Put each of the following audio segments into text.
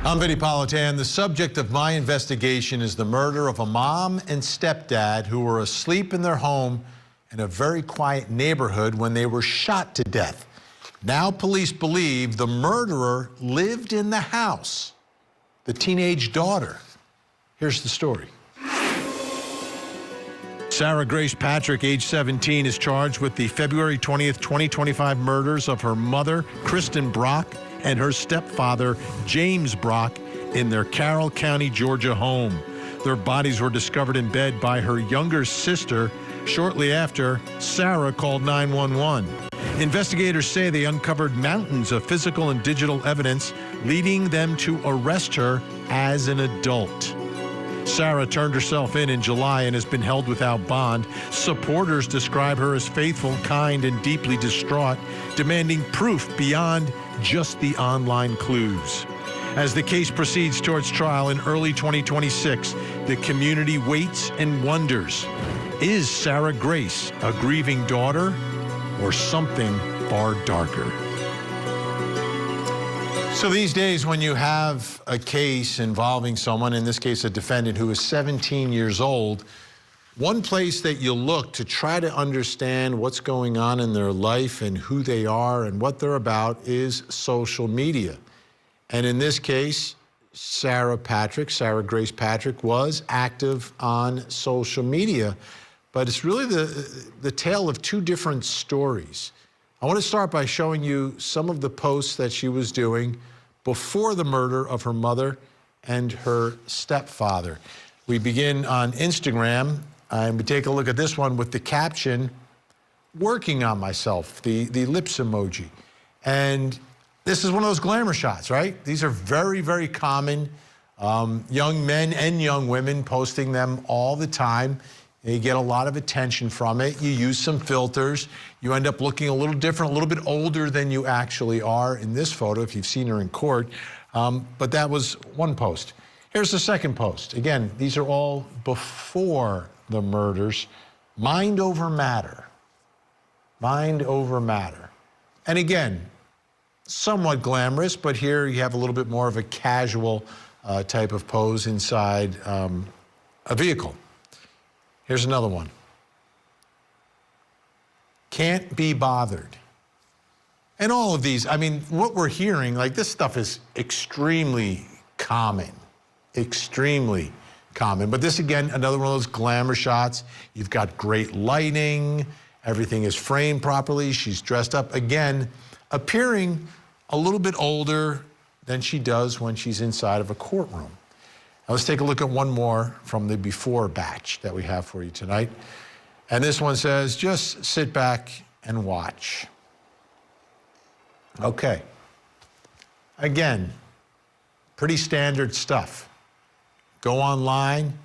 I'm Vinnie Politan. The subject of my investigation is the murder of a mom and stepdad who were asleep in their home in a very quiet neighborhood when they were shot to death. Now police believe the murderer lived in the house. The teenage daughter. Here's the story. Sarah Grace Patrick, age 17, is charged with the February 20th, 2025 murders of her mother, Kristen Brock, and her stepfather, James Brock, in their Carroll County, Georgia home. Their bodies were discovered in bed by her younger sister. Shortly after, Sarah called 911. Investigators say they uncovered mountains of physical and digital evidence, leading them to arrest her as an adult. Sarah turned herself in July and has been held without bond. Supporters describe her as faithful, kind, and deeply distraught, demanding proof beyond just the online clues. As the case proceeds towards trial in early 2026, the community waits and wonders, is Sarah Grace a grieving daughter or something far darker? So these days, when you have a case involving someone, in this case a defendant who is 17 years old, one place that you look to try to understand what's going on in their life and who they are and what they're about is social media. And in this case, Sarah Grace Patrick, was active on social media. But it's really the tale of two different stories. I want to start by showing you some of the posts that she was doing before the murder of her mother and her stepfather. We begin on Instagram, and we take a look at this one with the caption, "Working on myself," the lips emoji. And this is one of those glamour shots, right? These are very, very common. Young men and young women posting them all the time. You get a lot of attention from it. You use some filters. You end up looking a little different, a little bit older than you actually are in this photo, if you've seen her in court. But that was one post. Here's the second post. Again, these are all before the murders. Mind over matter. Mind over matter. And again, somewhat glamorous, but here you have a little bit more of a casual type of pose inside a vehicle. Here's another one. Can't be bothered. And all of these, I mean, what we're hearing, like this stuff is extremely common. Extremely common. But this, again, another one of those glamour shots. You've got great lighting. Everything is framed properly. She's dressed up, again, appearing a little bit older than she does when she's inside of a courtroom. Now let's take a look at one more from the before batch that we have for you tonight. And this one says, just sit back and watch. Okay. Again, pretty standard stuff. Go online,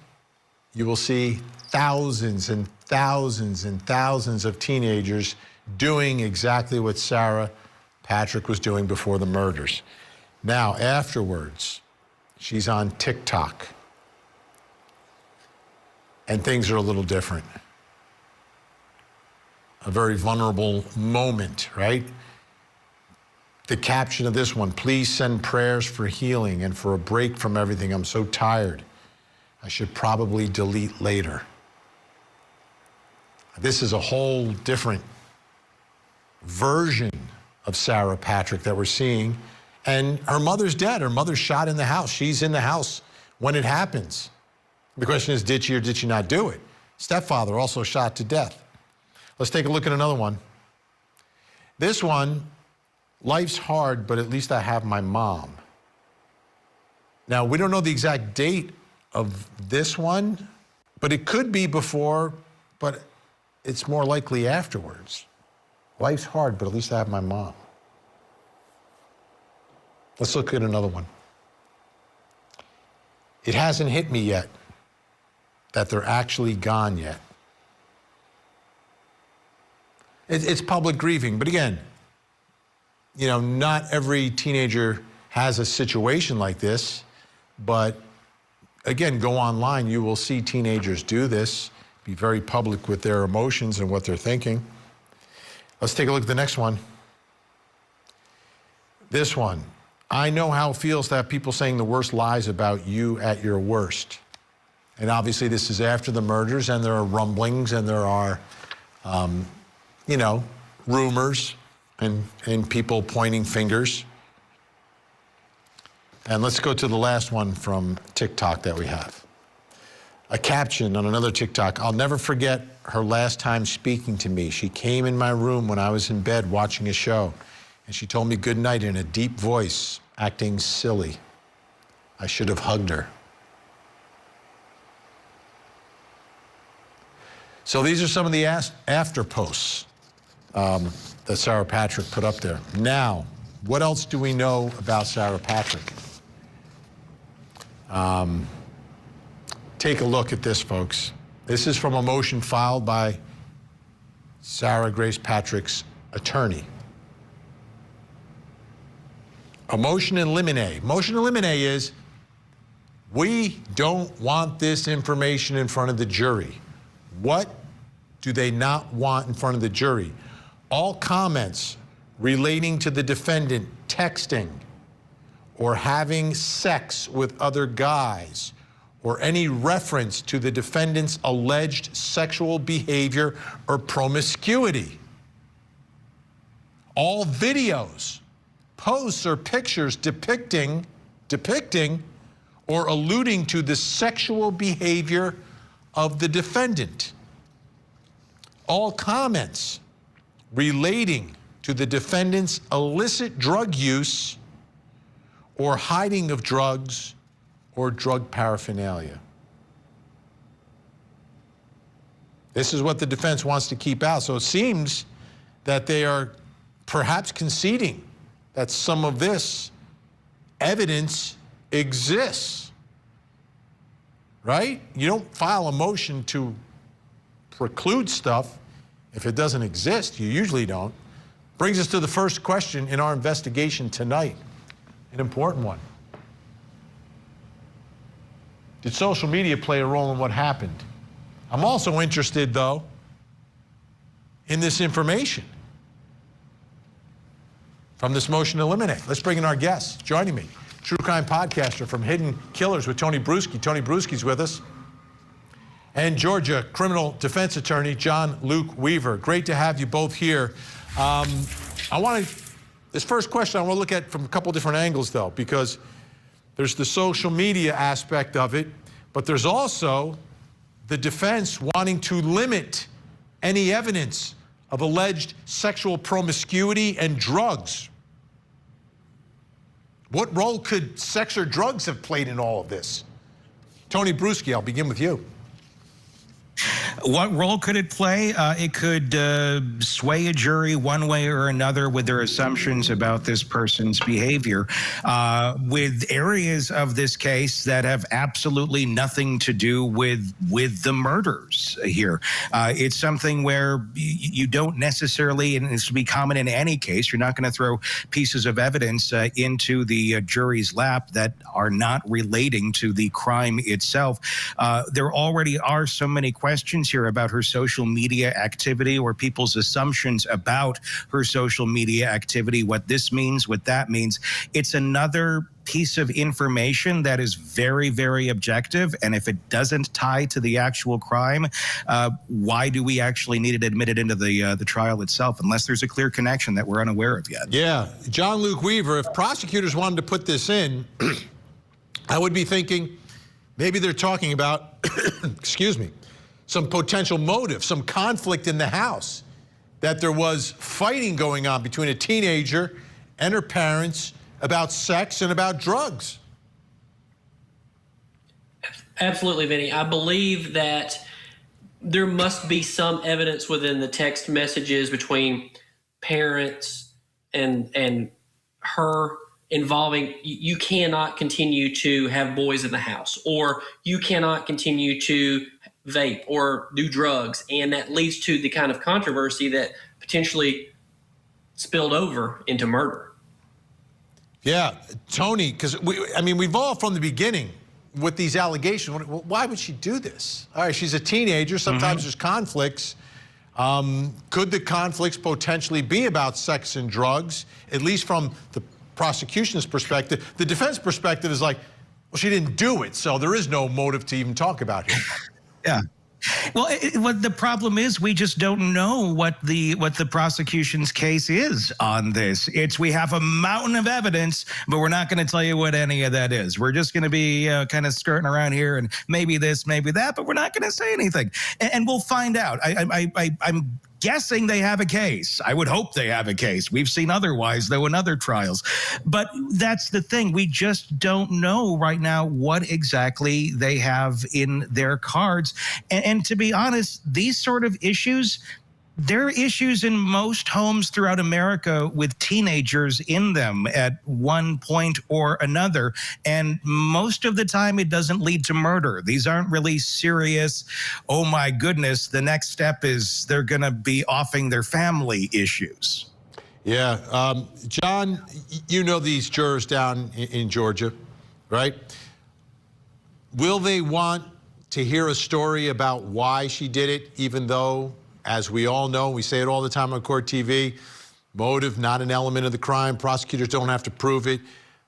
you will see thousands and thousands and thousands of teenagers doing exactly what Sarah Patrick was doing before the murders. Now, afterwards, she's on TikTok, and things are a little different. A very vulnerable moment, right? The caption of this one, please send prayers for healing and for a break from everything. I'm so tired. I should probably delete later. This is a whole different version of Sarah Patrick that we're seeing. And her mother's dead. Her mother's shot in the house. She's in the house when it happens. The question is, did she or did she not do it? Stepfather also shot to death. Let's take a look at another one. This one, life's hard, but at least I have my mom. Now, we don't know the exact date of this one, but it could be before, but it's more likely afterwards. Life's hard, but at least I have my mom. Let's look at another one. It hasn't hit me yet that they're actually gone yet. It's public grieving, but again, you know, not every teenager has a situation like this, but again, go online, you will see teenagers do this, be very public with their emotions and what they're thinking. Let's take a look at the next one. This one, I know how it feels to have people saying the worst lies about you at your worst. And obviously this is after the murders, and there are rumblings, and there are, you know, rumors and people pointing fingers. And let's go to the last one from TikTok that we have. A caption on another TikTok: "I'll never forget her last time speaking to me. She came in my room when I was in bed watching a show, and she told me good night in a deep voice, acting silly. I should have hugged her." So these are some of the after posts that Sarah Patrick put up there. Now, what else do we know about Sarah Patrick? Take a look at this, folks. This is from a motion filed by Sarah Grace Patrick's attorney. A motion in limine. Motion in limine is, we don't want this information in front of the jury. What do they not want in front of the jury? All comments relating to the defendant texting or having sex with other guys, or any reference to the defendant's alleged sexual behavior or promiscuity. All videos, posts, or pictures depicting or alluding to the sexual behavior of the defendant. All comments relating to the defendant's illicit drug use or hiding of drugs or drug paraphernalia. This is what the defense wants to keep out. So it seems that they are perhaps conceding that some of this evidence exists, right? You don't file a motion to preclude stuff if it doesn't exist. You usually don't. Brings us to the first question in our investigation tonight, an important one. Did social media play a role in what happened? I'm also interested, though, in this information from this motion to eliminate. Let's bring in our guests. Joining me, true crime podcaster from Hidden Killers with Tony Bruschi. Tony Bruschi's with us. And Georgia criminal defense attorney John Luke Weaver. Great to have you both here. This first question I want to look at from a couple different angles, though, because there's the social media aspect of it, but there's also the defense wanting to limit any evidence of alleged sexual promiscuity and drugs. What role could sex or drugs have played in all of this? Tony Bruschi, I'll begin with you. What role could it play? It could sway a jury one way or another with their assumptions about this person's behavior, with areas of this case that have absolutely nothing to do with the murders here. It's something where you don't necessarily, and this would be common in any case, you're not going to throw pieces of evidence into the jury's lap that are not relating to the crime itself. There already are so many questions here about her social media activity, or people's assumptions about her social media activity, what this means, what that means. It's another piece of information that is very, very objective, and if it doesn't tie to the actual crime, why do we actually need it admitted into the trial itself, unless there's a clear connection that we're unaware of yet? Yeah, John Luke Weaver, if prosecutors wanted to put this in, I would be thinking maybe they're talking about, excuse me, some potential motive, some conflict in the house, that there was fighting going on between a teenager and her parents about sex and about drugs. Absolutely, Vinny. I believe that there must be some evidence within the text messages between parents and her involving, you cannot continue to have boys in the house, or you cannot continue to vape or do drugs, and that leads to the kind of controversy that potentially spilled over into murder. Yeah, Tony, because we've all from the beginning with these allegations, why would she do this? All right, she's a teenager, sometimes there's conflicts. Could the conflicts potentially be about sex and drugs, at least from the prosecution's perspective. The defense perspective is like, well, she didn't do it, so there is no motive to even talk about it. Yeah. Well, what the problem is, we just don't know what the prosecution's case is on this. We have a mountain of evidence, but we're not going to tell you what any of that is. We're just going to be kind of skirting around here and maybe this, maybe that, but we're not going to say anything, and we'll find out. I'm guessing they have a case. I would hope they have a case. We've seen otherwise, though, in other trials. But that's the thing. We just don't know right now what exactly they have in their cards. And to be honest, these sort of issues, there are issues in most homes throughout America with teenagers in them at one point or another. And most of the time, it doesn't lead to murder. These aren't really serious, oh my goodness, the next step is they're going to be offing their family issues. Yeah. John, you know these jurors down in Georgia, right? Will they want to hear a story about why she did it, even though, as we all know, we say it all the time on court TV, motive, not an element of the crime. Prosecutors don't have to prove it.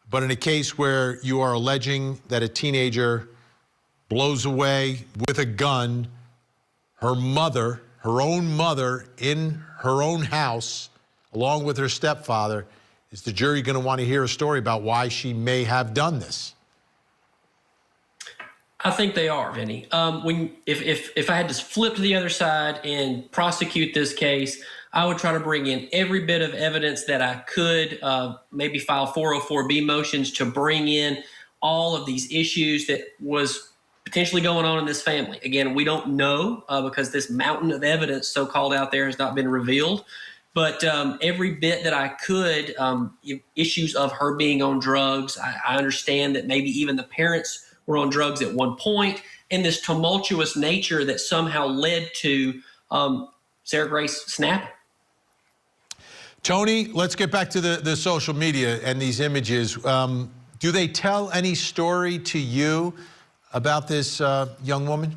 But in a case where you are alleging that a teenager blows away with a gun her mother, her own mother, in her own house, along with her stepfather, is the jury going to want to hear a story about why she may have done this? I think they are, Vinny. If I had to flip to the other side and prosecute this case, I would try to bring in every bit of evidence that I could, maybe file 404B motions to bring in all of these issues that was potentially going on in this family. Again, we don't know because this mountain of evidence so-called out there has not been revealed. But every bit that I could, issues of her being on drugs, I understand that maybe even the parents were on drugs at one point, and this tumultuous nature that somehow led to Sarah Grace snapping. Tony, let's get back to the social media and these images. Do they tell any story to you about this young woman?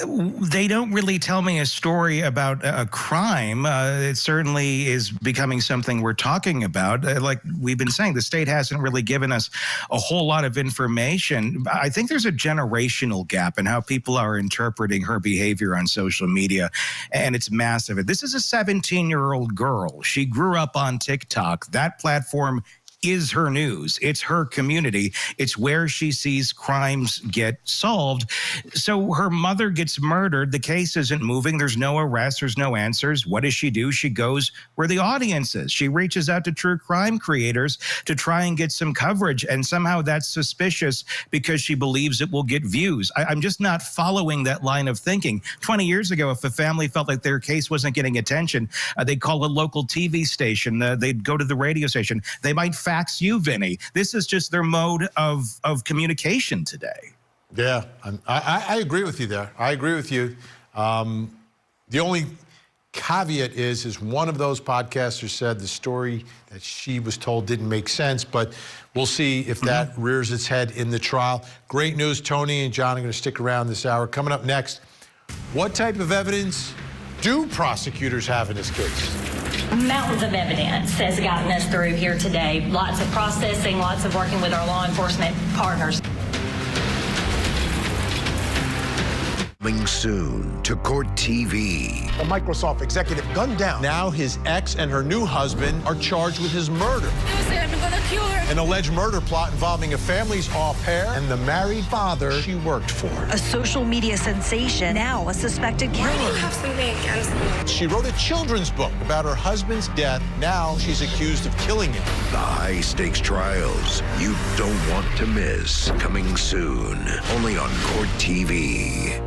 They don't really tell me a story about a crime. It certainly is becoming something we're talking about. Like we've been saying, the state hasn't really given us a whole lot of information. I think there's a generational gap in how people are interpreting her behavior on social media, and it's massive. This is a 17-year-old girl. She grew up on TikTok. That platform is her news. It's her community. It's where she sees crimes get solved. So her mother gets murdered. The case isn't moving. There's no arrest. There's no answers. What does she do? She goes where the audience is. She reaches out to true crime creators to try and get some coverage. And somehow that's suspicious because she believes it will get views. I'm just not following that line of thinking. 20 years ago, if a family felt like their case wasn't getting attention, they'd call a local TV station. They'd go to the radio station. They might fax you, Vinny. This is just their mode of communication today. Yeah, I agree with you there. I agree with you. The only caveat is one of those podcasters said the story that she was told didn't make sense, but we'll see if that rears its head in the trial. Great news. Tony and John are going to stick around this hour. Coming up next, what type of evidence do prosecutors have in this case? Mountains of evidence has gotten us through here today. Lots of processing, lots of working with our law enforcement partners. Coming soon to Court TV. A Microsoft executive gunned down. Now his ex and her new husband are charged with his murder. I'm gonna kill her. An alleged murder plot involving a family's au pair and the married father she worked for. A social media sensation, now a suspected killer. Why do you have something against me? She wrote a children's book about her husband's death. Now she's accused of killing him. The high-stakes trials you don't want to miss. Coming soon, only on Court TV.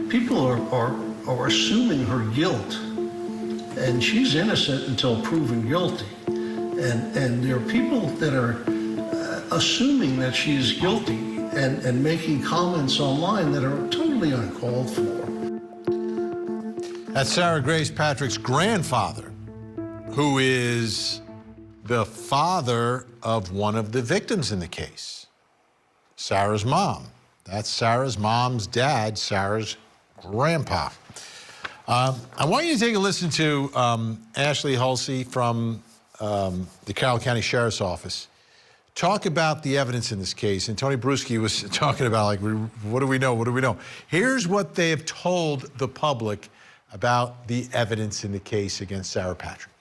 People are assuming her guilt, and she's innocent until proven guilty. And there are people that are assuming that she's guilty and making comments online that are totally uncalled for. That's Sarah Grace Patrick's grandfather, who is the father of one of the victims in the case, Sarah's mom. That's Sarah's mom's dad, Sarah's grandpa. I want you to take a listen to Ashley Hulsey from the Carroll County Sheriff's Office talk about the evidence in this case. And Tony Bruschi was talking about, like, what do we know? What do we know? Here's what they have told the public about the evidence in the case against Sarah Patrick.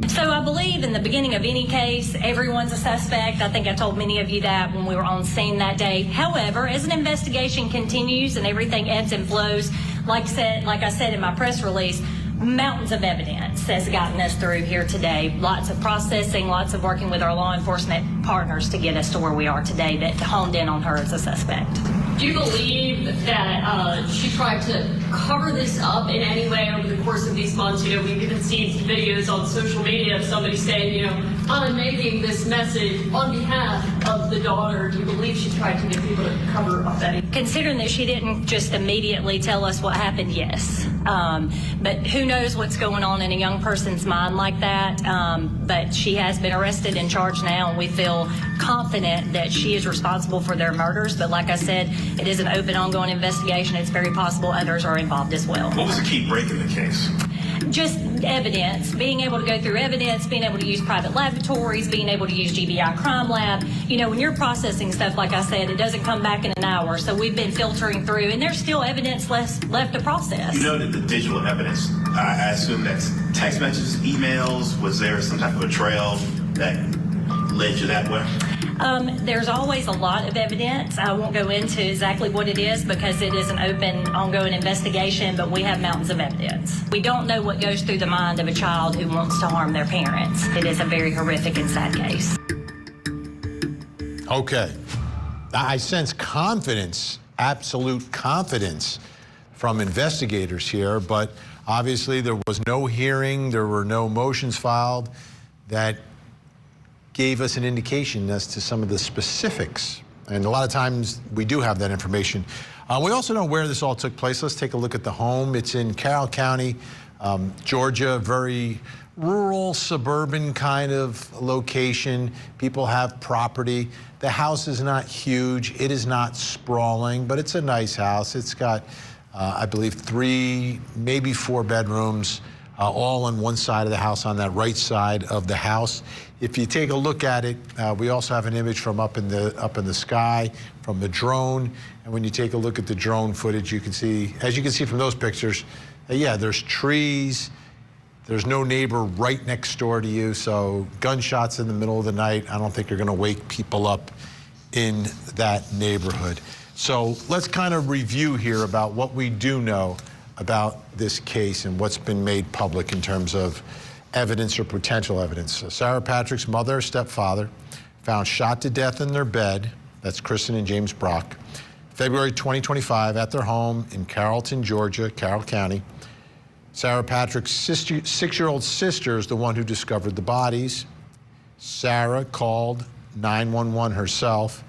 So I believe in the beginning of any case, everyone's a suspect. I think I told many of you that when we were on scene that day. However, as an investigation continues and everything ebbs and flows, like I said in my press release, mountains of evidence has gotten us through here today. Lots of processing, lots of working with our law enforcement partners to get us to where we are today that honed in on her as a suspect. Do you believe that she tried to cover this up in any way over the course of these months? You know, we've even seen some videos on social media of somebody saying, you know, I'm making this message on behalf of the daughter. Do you believe she tried to get people to cover up that? Considering that she didn't just immediately tell us what happened, yes. But who knows what's going on in a young person's mind like that. But she has been arrested and charged now, and we feel confident that she is responsible for their murders. But like I said, it is an open, ongoing investigation. It's very possible others are involved as well. What was the key break in the case? Just evidence, being able to go through evidence, being able to use private laboratories, being able to use GBI Crime Lab. You know, when you're processing stuff, like I said, it doesn't come back in an hour. So we've been filtering through, and there's still evidence left to process. You know that the digital evidence, I assume that's text messages, emails. Was there some type of a trail that led you that way? There's always a lot of evidence. I won't go into exactly what it is because it is an open, ongoing investigation, but we have mountains of evidence. We don't know what goes through the mind of a child who wants to harm their parents. It is a very horrific and sad case. Okay. I sense confidence, absolute confidence from investigators here, but obviously there was no hearing, there were no motions filed that gave us an indication as to some of the specifics. And a lot of times we do have that information. We also know where this all took place. Let's take a look at the home. It's in Carroll County, Georgia, very rural, suburban kind of location. People have property. The house is not huge. It is not sprawling, but it's a nice house. It's got, I believe, 3, maybe 4 bedrooms, all on one side of the house, on that right side of the house. If you take a look at it, we also have an image from up in the sky from the drone. And when you take a look at the drone footage, you can see, as you can see from those pictures, yeah, there's trees. There's no neighbor right next door to you. So gunshots in the middle of the night, I don't think are going to wake people up in that neighborhood. So let's kind of review here about what we do know about this case and what's been made public in terms of evidence or potential evidence. Sarah Patrick's mother, stepfather, found shot to death in their bed. That's Kristen and James Brock. February 2025 at their home in Carrollton, Georgia, Carroll County. Sarah Patrick's 6-year-old sister is the one who discovered the bodies. Sarah called 911 herself,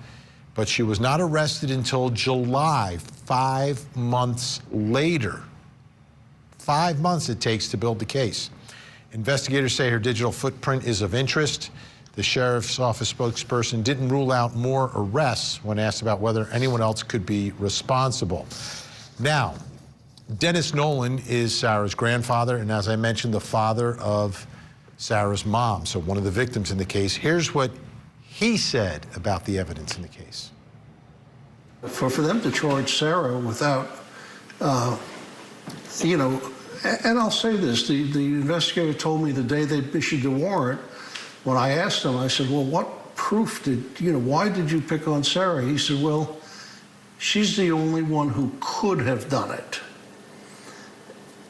but she was not arrested until July, 5 months later. 5 months it takes to build the case. Investigators say her digital footprint is of interest. The sheriff's office spokesperson didn't rule out more arrests when asked about whether anyone else could be responsible. Now, Dennis Nolan is Sarah's grandfather, and as I mentioned, the father of Sarah's mom, so one of the victims in the case. Here's what he said about the evidence in the case. For them to charge Sarah without, you know, and I'll say this, the investigator told me the day they issued the warrant, when I asked him, I said, well, what proof why did you pick on Sarah? He said, well, she's the only one who could have done it.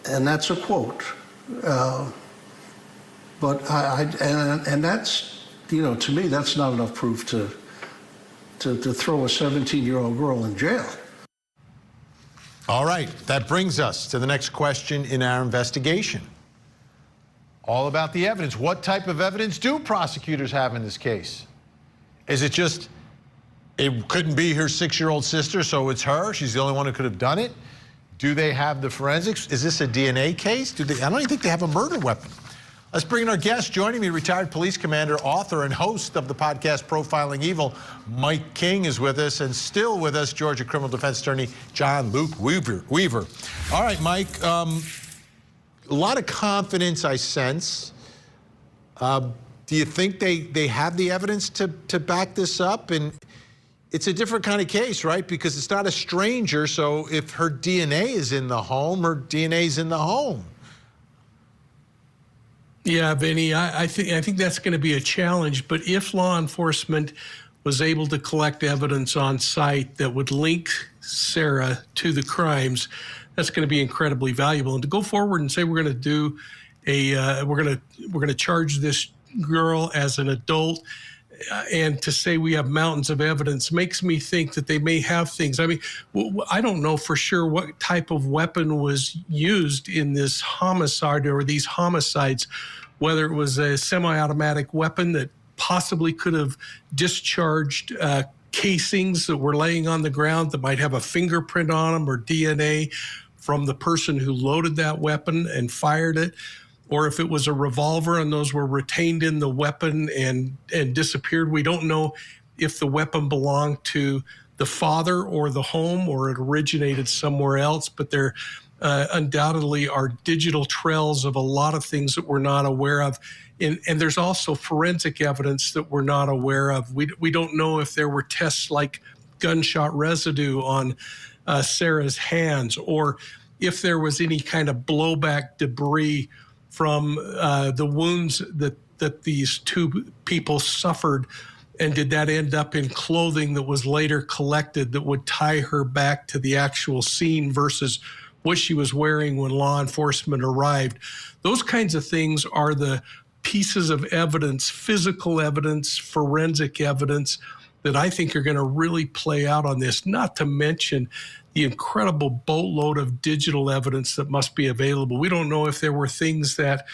And that's a quote. But and that's, to me, that's not enough proof to throw a 17-year-old girl in jail. All right, that brings us to the next question in our investigation. All about the evidence. What type of evidence do prosecutors have in this case? Is it just, it couldn't be her 6-year-old sister, so it's her? She's the only one who could have done it? Do they have the forensics? Is this a DNA case? I don't even think they have a murder weapon. Let's bring in our guest. Joining me, retired police commander, author, and host of the podcast Profiling Evil, Mike King is with us, and still with us, Georgia criminal defense attorney John Luke Weaver. All right, Mike, a lot of confidence I sense. Do you think they have the evidence to back this up? And it's a different kind of case, right? Because it's not a stranger, so if her DNA is in the home, her DNA is in the home. Yeah, Vinny, I think that's going to be a challenge. But if law enforcement was able to collect evidence on site that would link Sarah to the crimes, that's going to be incredibly valuable. And to go forward and say we're going to do we're going to charge this girl as an adult, and to say we have mountains of evidence makes me think that they may have things. I mean, I don't know for sure what type of weapon was used in this homicide or these homicides, whether it was a semi-automatic weapon that possibly could have discharged casings that were laying on the ground that might have a fingerprint on them or DNA from the person who loaded that weapon and fired it, or if it was a revolver and those were retained in the weapon and disappeared. We don't know if the weapon belonged to the father or the home or it originated somewhere else, but there undoubtedly are digital trails of a lot of things that we're not aware of. And there's also forensic evidence that we're not aware of. We don't know if there were tests like gunshot residue on Sarah's hands, or if there was any kind of blowback debris from the wounds that these two people suffered, and did that end up in clothing that was later collected that would tie her back to the actual scene versus what she was wearing when law enforcement arrived. Those kinds of things are the pieces of evidence, physical evidence, forensic evidence, that I think are going to really play out on this, not to mention the incredible boatload of digital evidence that must be available. We don't know if there were things that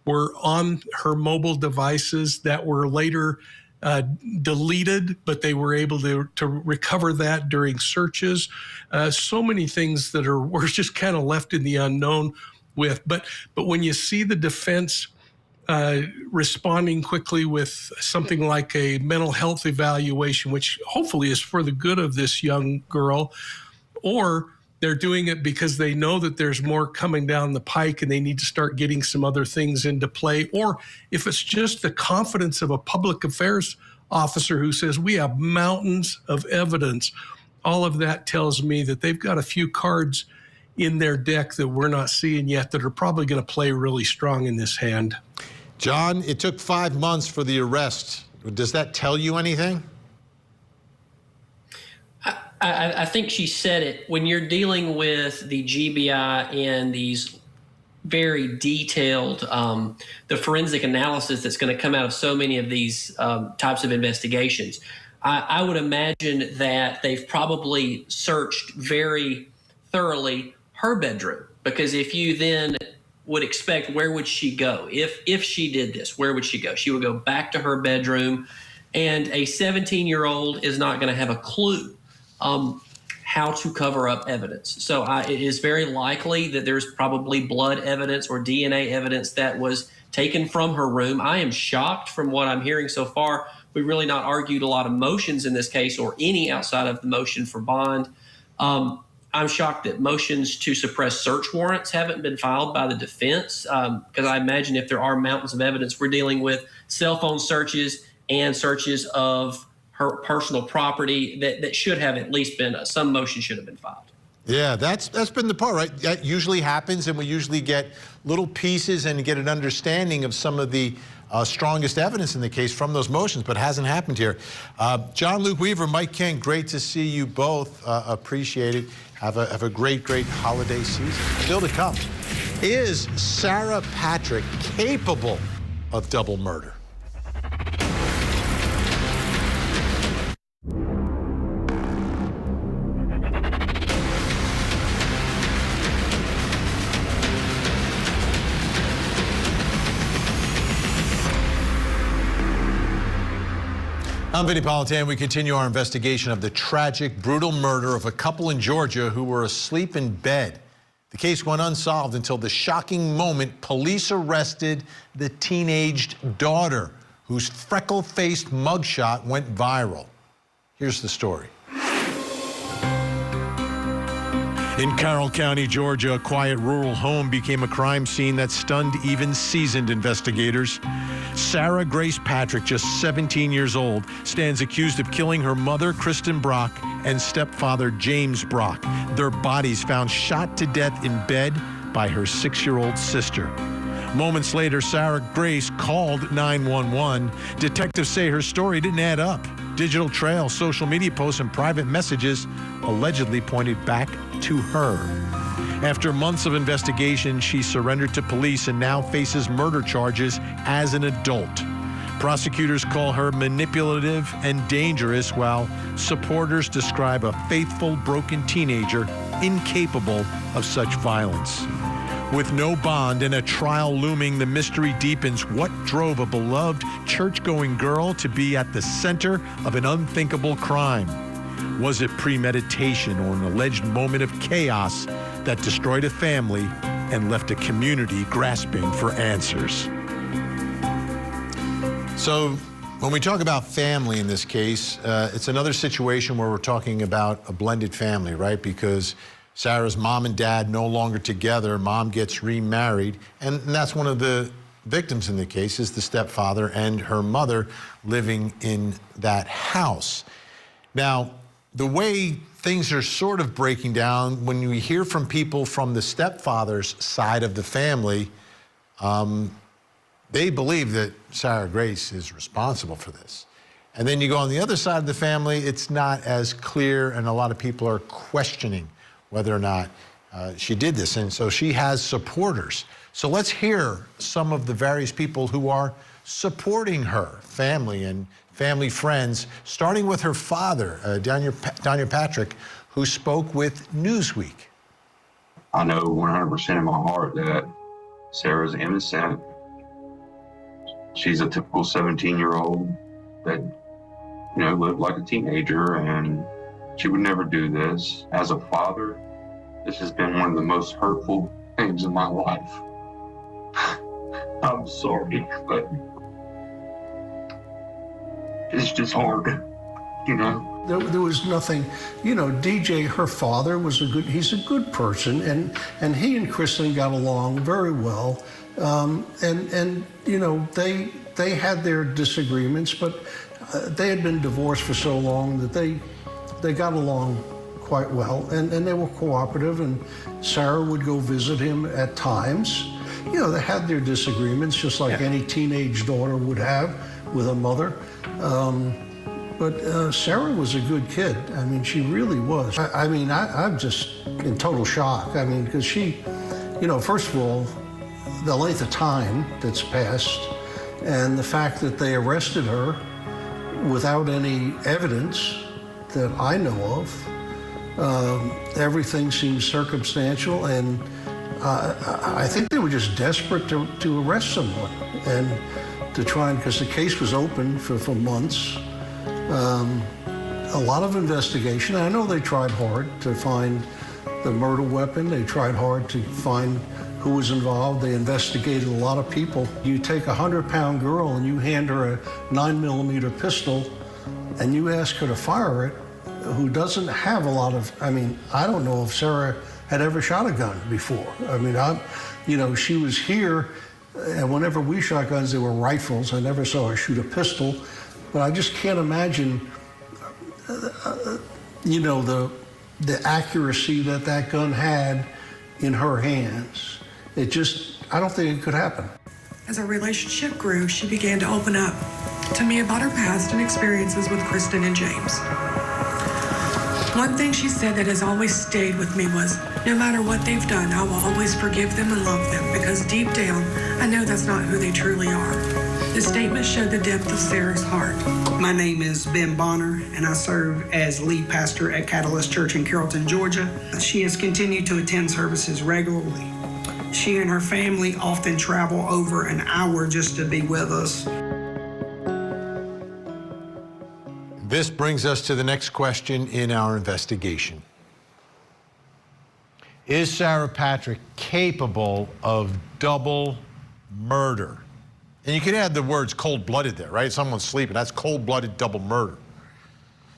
were on her mobile devices that were later deleted, but they were able to recover that during searches. So many things that were just kind of left in the unknown with. But when you see the defense responding quickly with something like a mental health evaluation, which hopefully is for the good of this young girl, or they're doing it because they know that there's more coming down the pike and they need to start getting some other things into play, or if it's just the confidence of a public affairs officer who says we have mountains of evidence, all of that tells me that they've got a few cards in their deck that we're not seeing yet that are probably going to play really strong in this hand. John, it took 5 months for the arrest. Does that tell you anything? I think she said it. When you're dealing with the GBI and these very detailed, the forensic analysis that's going to come out of so many of these types of investigations, I would imagine that they've probably searched very thoroughly her bedroom, because if you then would expect, where would she go? If she did this, where would she go? She would go back to her bedroom, and a 17-year-old is not going to have a clue how to cover up evidence. So it is very likely that there's probably blood evidence or DNA evidence that was taken from her room. I am shocked from what I'm hearing so far. We've really not argued a lot of motions in this case, or any outside of the motion for bond. I'm shocked that motions to suppress search warrants haven't been filed by the defense, because I imagine if there are mountains of evidence, we're dealing with cell phone searches and searches of her personal property that should have at least been, some motion should have been filed. Yeah, that's been the part, right? That usually happens, and we usually get little pieces and get an understanding of some of the strongest evidence in the case from those motions, but hasn't happened here. John Luke Weaver, Mike King, great to see you both. Appreciate it. Have a great holiday season. Still to come. Is Sarah Patrick capable of double murder? I'm Vinnie Politan. We continue our investigation of the tragic, brutal murder of a couple in Georgia who were asleep in bed The case went unsolved until the shocking moment police arrested the teenaged daughter, whose freckle-faced mugshot went viral. Here's the story. In Carroll County, Georgia, a quiet rural home became a crime scene that stunned even seasoned investigators. Sarah Grace Patrick, just 17 years old, stands accused of killing her mother, Kristen Brock, and stepfather, James Brock. Their bodies found shot to death in bed by her 6-year-old sister. Moments later, Sarah Grace called 911. Detectives say her story didn't add up. Digital trails, social media posts, and private messages allegedly pointed back to her. After months of investigation, she surrendered to police and now faces murder charges as an adult. Prosecutors call her manipulative and dangerous, while supporters describe a faithful, broken teenager incapable of such violence. With no bond and a trial looming, the mystery deepens. What drove a beloved church-going girl to be at the center of an unthinkable crime? Was it premeditation or an alleged moment of chaos that destroyed a family and left a community grasping for answers? So when we talk about family in this case, it's another situation where we're talking about a blended family, right? Because Sarah's mom and dad no longer together. Mom gets remarried, and that's one of the victims in the case, is the stepfather and her mother living in that house. Now, the way things are sort of breaking down, when we hear from people from the stepfather's side of the family, they believe that Sarah Grace is responsible for this. And then you go on the other side of the family, it's not as clear, and a lot of people are questioning whether or not she did this. And so she has supporters. So let's hear some of the various people who are supporting her, family and family friends, starting with her father, Daniel Patrick, who spoke with Newsweek. I know 100% in my heart that Sarah's innocent. She's a typical 17-year-old that, lived like a teenager, and she would never do this. As a father, this has been one of the most hurtful things in my life. I'm sorry, but it's just hard, There was nothing, DJ, her father, he's a good person, and he and Kristen got along very well. They had their disagreements, but they had been divorced for so long that they got along quite well, and they were cooperative, and Sarah would go visit him at times. They had their disagreements, just like any teenage daughter would have with a mother. But Sarah was a good kid. I mean, she really was. I'm just in total shock. Because she, first of all, the length of time that's passed and the fact that they arrested her without any evidence that I know of. Everything seems circumstantial, and I think they were just desperate to arrest someone and to try and, because the case was open for months. A lot of investigation. I know they tried hard to find the murder weapon. They tried hard to find who was involved. They investigated a lot of people. You take a 100-pound girl and you hand her a 9mm pistol and you ask her to fire it, who doesn't have a lot of, I don't know if Sarah had ever shot a gun before. She was here, and whenever we shot guns, they were rifles. I never saw her shoot a pistol, but I just can't imagine, the accuracy that gun had in her hands. I don't think it could happen. As our relationship grew, she began to open up to me about her past and experiences with Kristen and James. One thing she said that has always stayed with me was, no matter what they've done, I will always forgive them and love them, because deep down, I know that's not who they truly are. The statement showed the depth of Sarah's heart. My name is Ben Bonner, and I serve as lead pastor at Catalyst Church in Carrollton, Georgia. She has continued to attend services regularly. She and her family often travel over an hour just to be with us. This brings us to the next question in our investigation. Is Sarah Patrick capable of double murder? And you can add the words cold-blooded there, right? Someone's sleeping. That's cold-blooded double murder.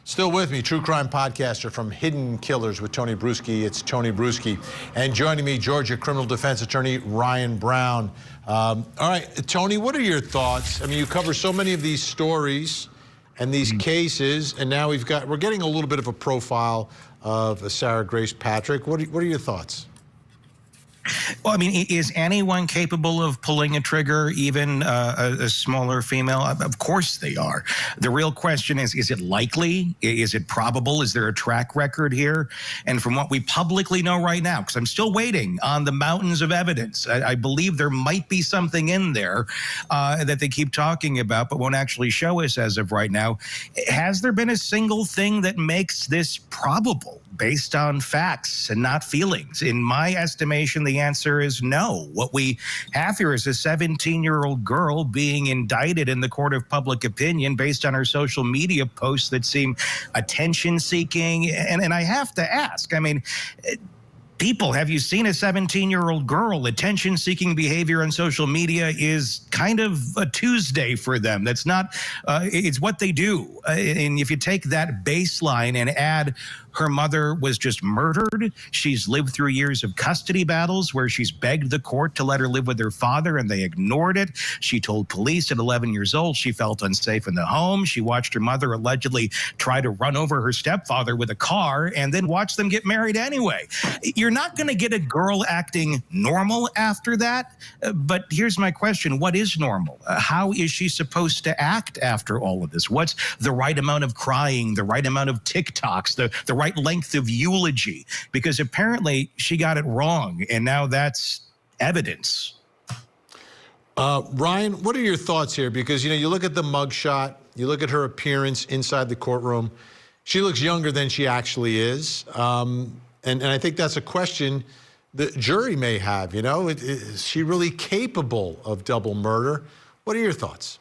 Still with me, true crime podcaster from Hidden Killers with Tony Bruschi. It's Tony Bruschi. And joining me, Georgia criminal defense attorney Ryan Brown. All right, Tony, what are your thoughts? I mean, you cover so many of these stories and these cases, and now we're getting a little bit of a profile of Sarah Grace Patrick. What are your thoughts? Well, I mean, is anyone capable of pulling a trigger, even a smaller female? Of course they are. The real question is it likely? Is it probable? Is there a track record here? And from what we publicly know right now, because I'm still waiting on the mountains of evidence, I believe there might be something in there that they keep talking about, but won't actually show us as of right now. Has there been a single thing that makes this probable based on facts and not feelings? In my estimation, the answer is no. What we have here is a 17-year-old girl being indicted in the court of public opinion based on her social media posts that seem attention-seeking. And I have to ask, I mean, people, have you seen a 17-year-old girl? Attention-seeking behavior on social media is kind of a Tuesday for them. That's not, it's what they do. And if you take that baseline and add her mother was just murdered. She's lived through years of custody battles where she's begged the court to let her live with her father, and they ignored it. She told police at 11 years old she felt unsafe in the home. She watched her mother allegedly try to run over her stepfather with a car and then watch them get married anyway. You're not going to get a girl acting normal after that. But here's my question. What is normal? How is she supposed to act after all of this? What's the right amount of crying, the right amount of TikToks, the right length of eulogy? Because apparently she got it wrong, and now that's evidence. Ryan, what are your thoughts here? Because, you know, you look at the mugshot, you look at her appearance inside the courtroom. She looks younger than she actually is. And I think that's a question the jury may have, you know. Is she really capable of double murder? What are your thoughts?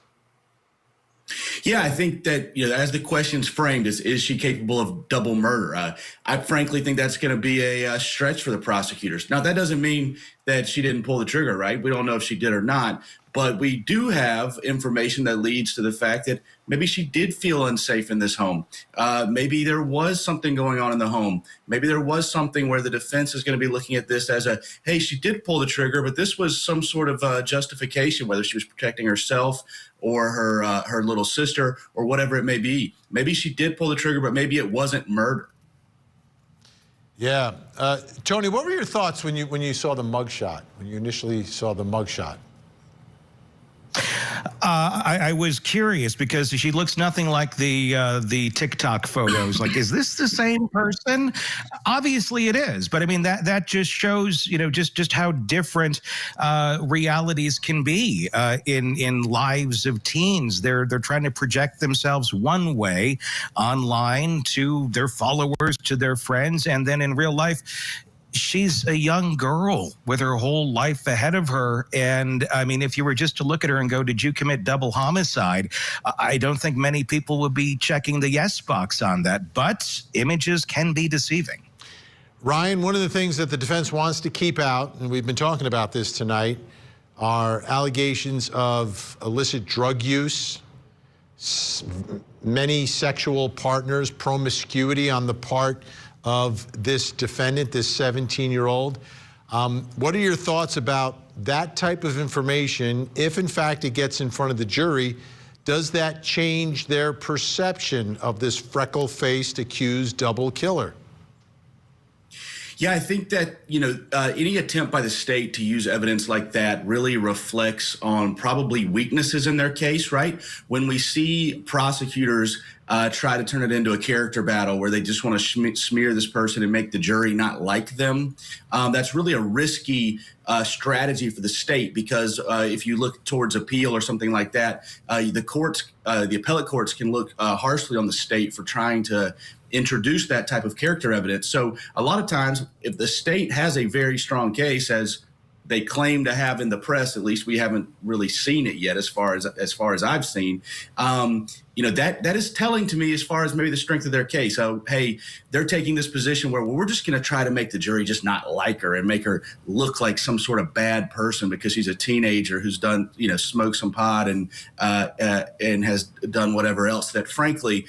Yeah, I think that, you know, as the question's framed, is she capable of double murder? I frankly think that's going to be a stretch for the prosecutors. Now, that doesn't mean that she didn't pull the trigger, right? We don't know if she did or not. But we do have information that leads to the fact that maybe she did feel unsafe in this home. Maybe there was something going on in the home. Maybe there was something where the defense is going to be looking at this as a, hey, she did pull the trigger, but this was some sort of justification, whether she was protecting herself or her little sister or whatever it may be. Maybe she did pull the trigger, but maybe it wasn't murder. Yeah. Tony, what were your thoughts when you saw the mugshot, when you initially saw the mugshot? I was curious because she looks nothing like the TikTok photos. Like, is this the same person? Obviously it is. But I mean, that just shows, you know, just how different realities can be in lives of teens. They're trying to project themselves one way online to their followers, to their friends, and then in real life, she's a young girl with her whole life ahead of her. And I mean, if you were just to look at her and go, did you commit double homicide? I don't think many people would be checking the yes box on that, but images can be deceiving. Ryan, one of the things that the defense wants to keep out, and we've been talking about this tonight, are allegations of illicit drug use, many sexual partners, promiscuity on the part of this defendant, this 17-year-old. What are your thoughts about that type of information? If in fact it gets in front of the jury, does that change their perception of this freckle-faced accused double killer? Yeah, I think that, you know, any attempt by the state to use evidence like that really reflects on probably weaknesses in their case, right? When we see prosecutors try to turn it into a character battle where they just want to smear this person and make the jury not like them, that's really a risky strategy for the state, because if you look towards appeal or something like that, the appellate courts can look harshly on the state for trying to introduce that type of character evidence. So a lot of times, if the state has a very strong case, as they claim to have in the press. At least we haven't really seen it yet, as far as I've seen. That is telling to me as far as maybe the strength of their case. So, hey, they're taking this position where, well, we're just going to try to make the jury just not like her and make her look like some sort of bad person because she's a teenager who's done, smoked some pot and has done whatever else that, frankly,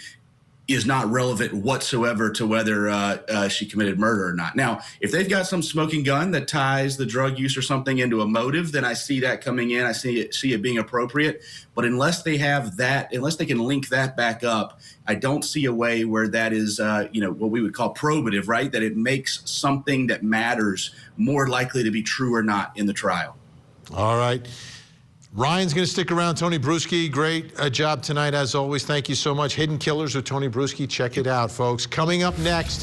is not relevant whatsoever to whether she committed murder or not. Now, if they've got some smoking gun that ties the drug use or something into a motive, then I see that coming in. I see it being appropriate. But unless they have that, unless they can link that back up, I don't see a way where that is, what we would call probative, right? That it makes something that matters more likely to be true or not in the trial. All right. Ryan's going to stick around. Tony Bruschi, great job tonight, as always. Thank you so much. Hidden Killers with Tony Bruschi. Check it out, folks. Coming up next,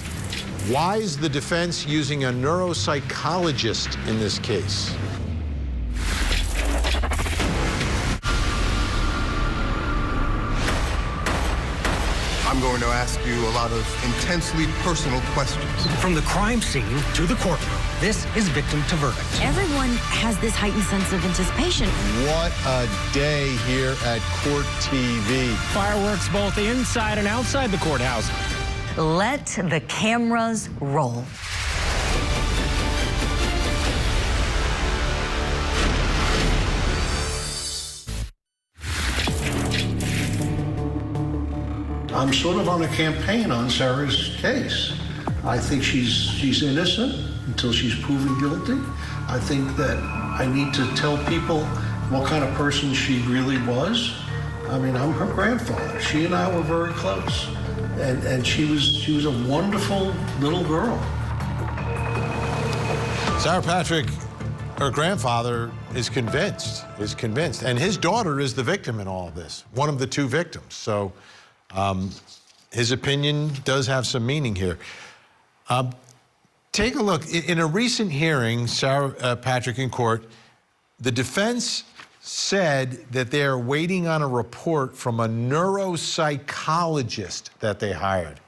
why is the defense using a neuropsychologist in this case? I'm going to ask you a lot of intensely personal questions. From the crime scene to the courtroom, this is Victim to Verdict. Everyone has this heightened sense of anticipation. What a day here at Court TV. Fireworks both inside and outside the courthouse. Let the cameras roll. I'm sort of on a campaign on Sarah's case. I think she's innocent until she's proven guilty. I think that I need to tell people what kind of person she really was. I mean, I'm her grandfather. She and I were very close. And she was a wonderful little girl. Sarah Patrick, her grandfather, is convinced. And his daughter is the victim in all of this, one of the two victims. So his opinion does have some meaning here. Take a look. In a recent hearing, Sarah Patrick in court, the defense said that they are waiting on a report from a neuropsychologist that they hired.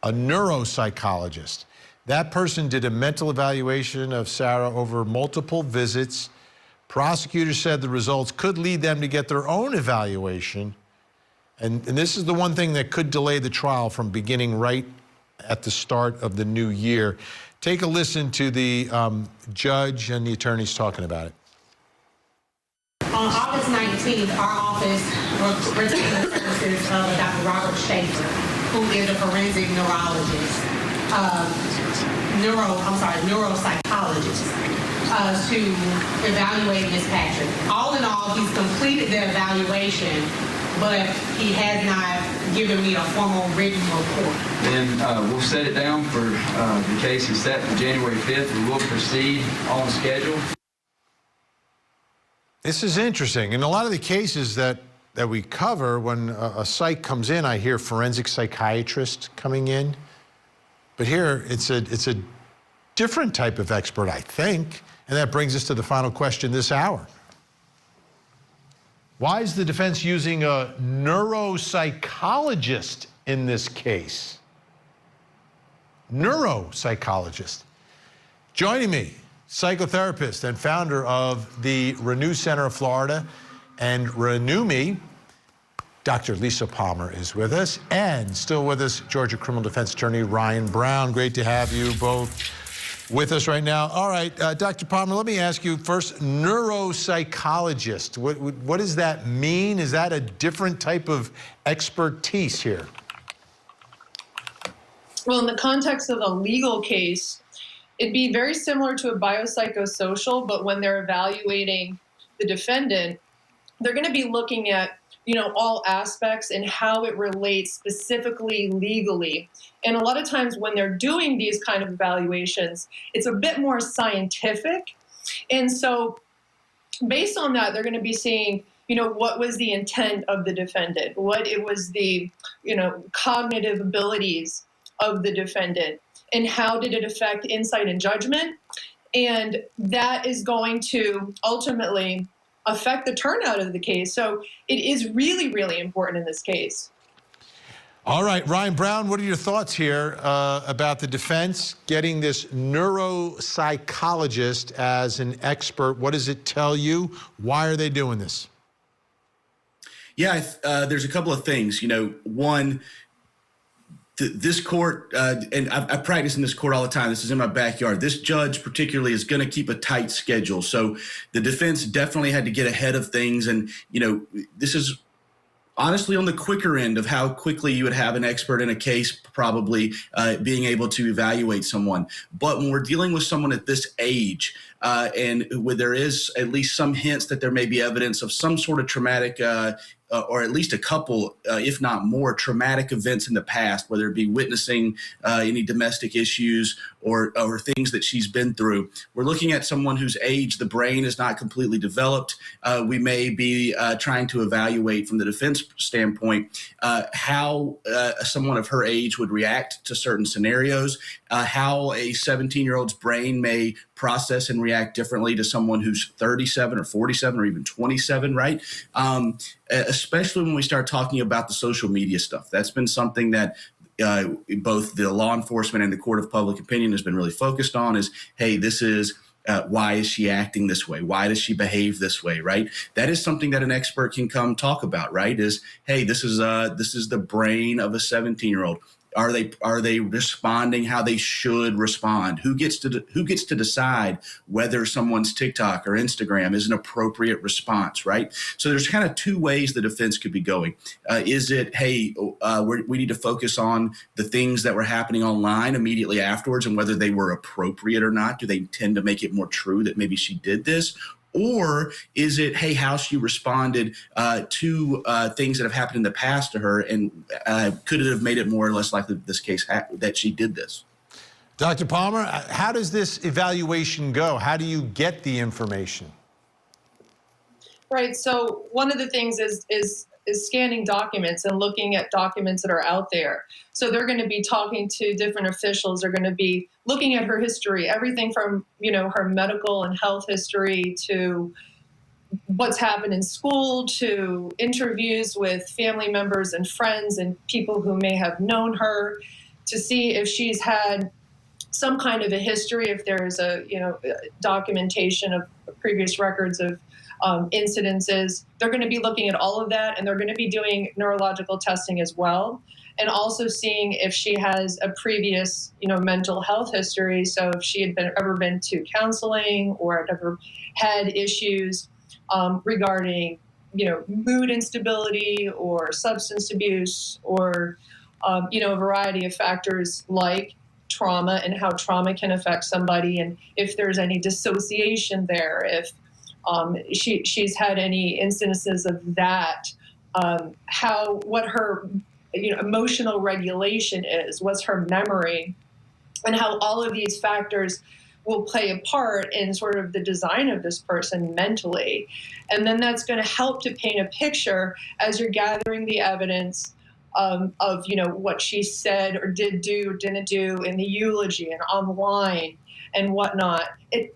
A neuropsychologist. That person did a mental evaluation of Sarah over multiple visits. Prosecutors said the results could lead them to get their own evaluation. And this is the one thing that could delay the trial from beginning right at the start of the new year. Take a listen to the judge and the attorneys talking about it. On August 19th, our office retained the services of Dr. Robert Schaefer, who is a forensic neurologist, neuropsychologist, to evaluate Ms. Patrick. All in all, he's completed the evaluation, but he has not given me a formal written report. Then we'll set it down for the case is set for January 5th. We will proceed on schedule. This is interesting. In a lot of the cases that we cover, when a psych comes in, I hear forensic psychiatrist coming in. But here, it's a different type of expert, I think. And that brings us to the final question this hour. Why is the defense using a neuropsychologist in this case? Neuropsychologist. Joining me, psychotherapist and founder of the Renew Center of Florida and Renew Me, Dr. Lisa Palmer is with us, and still with us, Georgia criminal defense attorney Ryan Brown. Great to have you both with us right now. All right, Dr. Palmer, let me ask you first, neuropsychologist, what does that mean? Is that a different type of expertise here? Well, in the context of a legal case, it'd be very similar to a biopsychosocial, but when they're evaluating the defendant, they're going to be looking at, all aspects and how it relates specifically legally. And a lot of times when they're doing these kind of evaluations, it's a bit more scientific. And so based on that, they're going to be seeing, what was the intent of the defendant, what it was the, cognitive abilities of the defendant, and how did it affect insight and judgment. And that is going to ultimately affect the turnout of the case. So it is really, really important in this case. All right, Ryan Brown, what are your thoughts here about the defense getting this neuropsychologist as an expert? What does it tell you? Why are they doing this? Yeah, there's a couple of things. One, this court, and I practice in this court all the time. This is in my backyard. This judge particularly is going to keep a tight schedule. So the defense definitely had to get ahead of things. And, this is honestly on the quicker end of how quickly you would have an expert in a case probably being able to evaluate someone. But when we're dealing with someone at this age, and where there is at least some hints that there may be evidence of some sort of traumatic or at least a couple, if not more, traumatic events in the past, whether it be witnessing any domestic issues or things that she's been through. We're looking at someone whose age, the brain is not completely developed. We may be trying to evaluate from the defense standpoint how someone of her age would react to certain scenarios, how a 17-year-old's brain may process and react differently to someone who's 37 or 47 or even 27, right? Especially when we start talking about the social media stuff. That's been something that both the law enforcement and the court of public opinion has been really focused on is, hey, this is why is she acting this way? Why does she behave this way, right? That is something that an expert can come talk about, right? Is, hey, this is the brain of a 17-year-old. Are they responding how they should respond? Who gets to decide whether someone's TikTok or Instagram is an appropriate response, right? So there's kind of two ways the defense could be going. Is it, hey, we need to focus on the things that were happening online immediately afterwards and whether they were appropriate or not? Do they tend to make it more true that maybe she did this? Or is it, hey, how she responded to things that have happened in the past to her, and could it have made it more or less likely this case that she did this? Dr. Palmer, how does this evaluation go? How do you get the information? Right. So one of the things is scanning documents and looking at documents that are out there. So they're going to be talking to different officials. They're going to be looking at her history, everything from, her medical and health history to what's happened in school to interviews with family members and friends and people who may have known her to see if she's had some kind of a history, if there's a, documentation of previous records of incidences. They're going to be looking at all of that, and they're going to be doing neurological testing as well, and also seeing if she has a previous, mental health history. So if she had ever been to counseling or had ever had issues regarding, mood instability or substance abuse or, a variety of factors like trauma and how trauma can affect somebody, and if there's any dissociation there, if she's had any instances of that, what her emotional regulation is, what's her memory, and how all of these factors will play a part in sort of the design of this person mentally. And then that's going to help to paint a picture as you're gathering the evidence of what she said or did do or didn't do in the eulogy and online and whatnot. It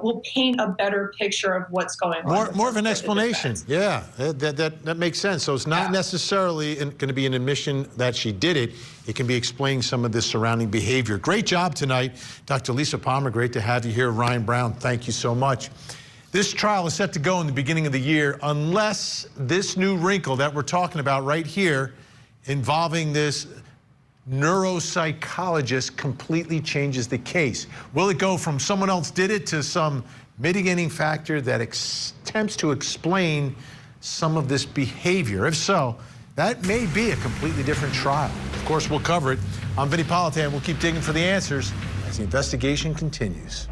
will paint a better picture of what's going on. More of an explanation. Yeah, that makes sense. So it's not necessarily going to be an admission that she did it. It can be explaining some of the surrounding behavior. Great job tonight, Dr. Lisa Palmer. Great to have you here. Ryan Brown, thank you so much. This trial is set to go in the beginning of the year unless this new wrinkle that we're talking about right here involving this neuropsychologist completely changes the case. Will it go from someone else did it to some mitigating factor that attempts to explain some of this behavior? If so, that may be a completely different trial. Of course, we'll cover it. I'm Vinnie Politan. We'll keep digging for the answers as the investigation continues.